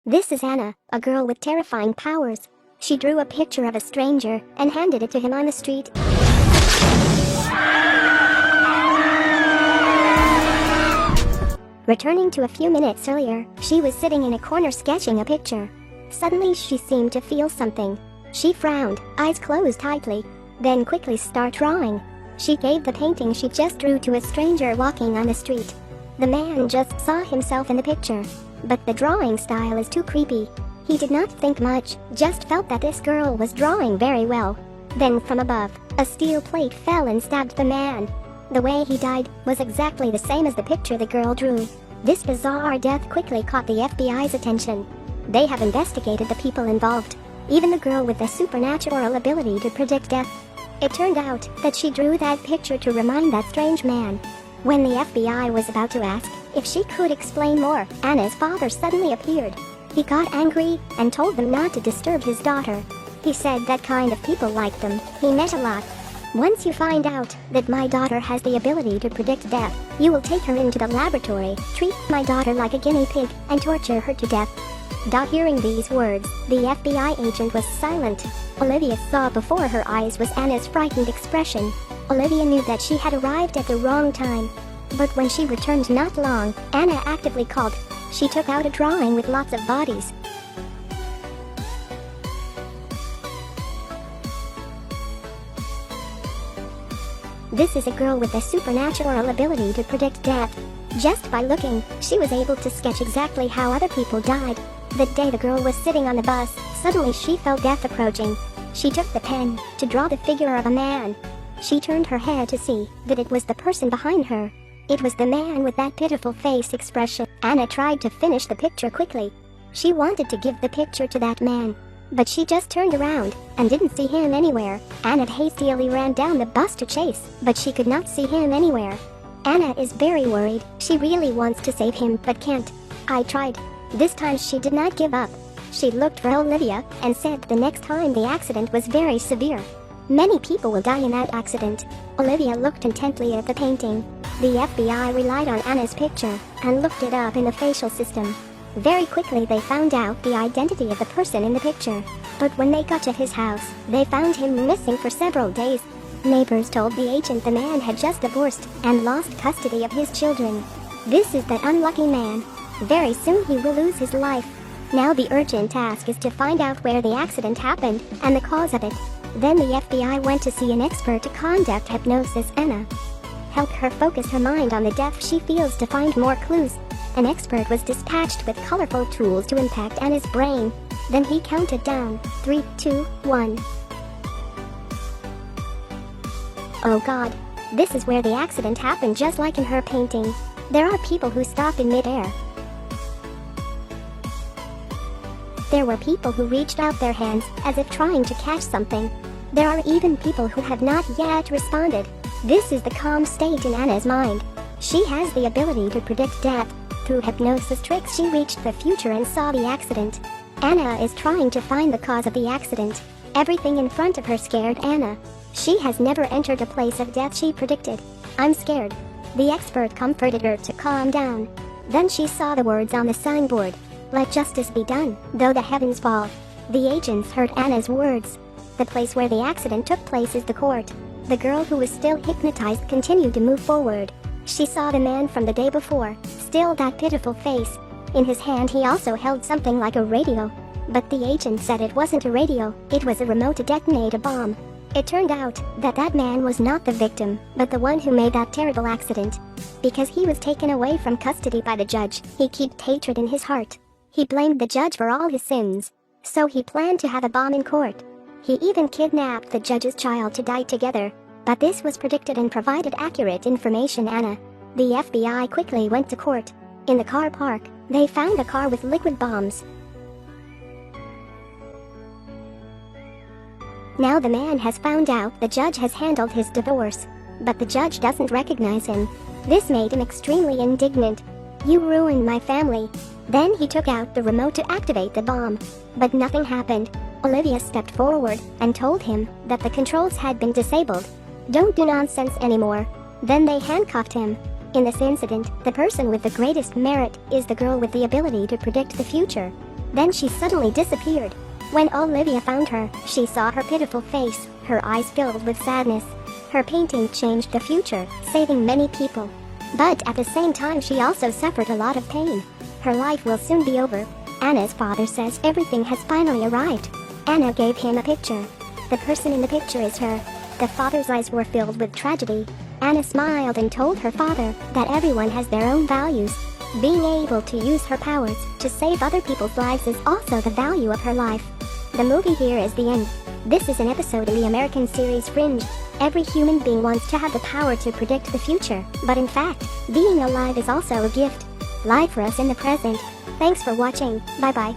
This is Anna, a girl with terrifying powers. She drew a picture of a stranger and handed it to him on the street. Returning to a few minutes earlier, she was sitting in a corner sketching a picture. Suddenly she seemed to feel something. She frowned, eyes closed tightly, then quickly started drawing. She gave the painting she just drew to a stranger walking on the street. The man just saw himself in the picture, but the drawing style is too creepy. He did not think much, just felt that this girl was drawing very well. Then from above, a steel plate fell and stabbed the man. The way he died was exactly the same as the picture the girl drew. This bizarre death quickly caught the FBI's attention. They have investigated the people involved, even the girl with the supernatural ability to predict death. It turned out that she drew that picture to remind that strange man. When the FBI was about to ask if she could explain more, Anna's father suddenly appeared. He got angry and told them not to disturb his daughter. He said that kind of people like them. He met a lot. Once you find out that my daughter has the ability to predict death, you will take her into the laboratory, treat my daughter like a guinea pig, and torture her to death. Hearing these words, the FBI agent was silent. Olivia saw before her eyes was Anna's frightened expression. Olivia knew that she had arrived at the wrong time. But when she returned not long, Anna actively called. She took out a drawing with lots of bodies. This is a girl with a supernatural ability to predict death. Just by looking, she was able to sketch exactly how other people died. The day the girl was sitting on the bus, suddenly she felt death approaching. She took the pen to draw the figure of a man. She turned her head to see that it was the person behind her. It was the man with that pitiful face expression. Anna tried to finish the picture quickly. She wanted to give the picture to that man, but she just turned around and didn't see him anywhere. Anna hastily ran down the bus to chase, but she could not see him anywhere. Anna is very worried. She really wants to save him but can't. I tried. This time she did not give up. She looked for Olivia and said the next time the accident was very severe. Many people will die in that accident. Olivia looked intently at the painting. The FBI relied on Anna's picture and looked it up in the facial system. Very quickly they found out the identity of the person in the picture. But when they got to his house, they found him missing for several days. Neighbors told the agent the man had just divorced and lost custody of his children. This is that unlucky man. Very soon he will lose his life. Now the urgent task is to find out where the accident happened and the cause of it. Then the FBI went to see an expert to conduct hypnosis. Anna help her focus her mind on the depth she feels to find more clues. An expert was dispatched with colorful tools to impact Anna's brain. Then he counted down, 3, 2, 1. Oh God, this is where the accident happened, just like in her painting. There are people who stop in midair. There were people who reached out their hands as if trying to catch something. There are even people who have not yet responded. This is the calm state in Anna's mind. She has the ability to predict death. Through hypnosis tricks she reached the future and saw the accident. Anna is trying to find the cause of the accident. Everything in front of her scared Anna. She has never entered a place of death she predicted. I'm scared. The expert comforted her to calm down. Then she saw the words on the signboard. Let justice be done, though the heavens fall. The agents heard Anna's words. The place where the accident took place is the court. The girl who was still hypnotized continued to move forward. She saw the man from the day before, still that pitiful face. In his hand he also held something like a radio. But the agent said it wasn't a radio, it was a remote to detonate a bomb. It turned out that that man was not the victim, but the one who made that terrible accident. Because he was taken away from custody by the judge, he kept hatred in his heart. He blamed the judge for all his sins. So he planned to have a bomb in court. He even kidnapped the judge's child to die together. But this was predicted and provided accurate information. Anna. The FBI quickly went to court. In the car park, they found a car with liquid bombs. Now the man has found out the judge has handled his divorce. But the judge doesn't recognize him. This made him extremely indignant. You ruined my family. Then he took out the remote to activate the bomb. But nothing happened. Olivia stepped forward and told him that the controls had been disabled. Don't do nonsense anymore. Then they handcuffed him. In this incident, the person with the greatest merit is the girl with the ability to predict the future. Then she suddenly disappeared. When Olivia found her, she saw her pitiful face, her eyes filled with sadness. Her painting changed the future, saving many people. But at the same time she also suffered a lot of pain. Her life will soon be over. Anna's father says everything has finally arrived. Anna gave him a picture. The person in the picture is her. The father's eyes were filled with tragedy. Anna smiled and told her father that everyone has their own values. Being able to use her powers to save other people's lives is also the value of her life. The movie here is the end. This is an episode in the American series Fringe. Every human being wants to have the power to predict the future, but in fact, being alive is also a gift. Live for us in the present. Thanks for watching. Bye bye.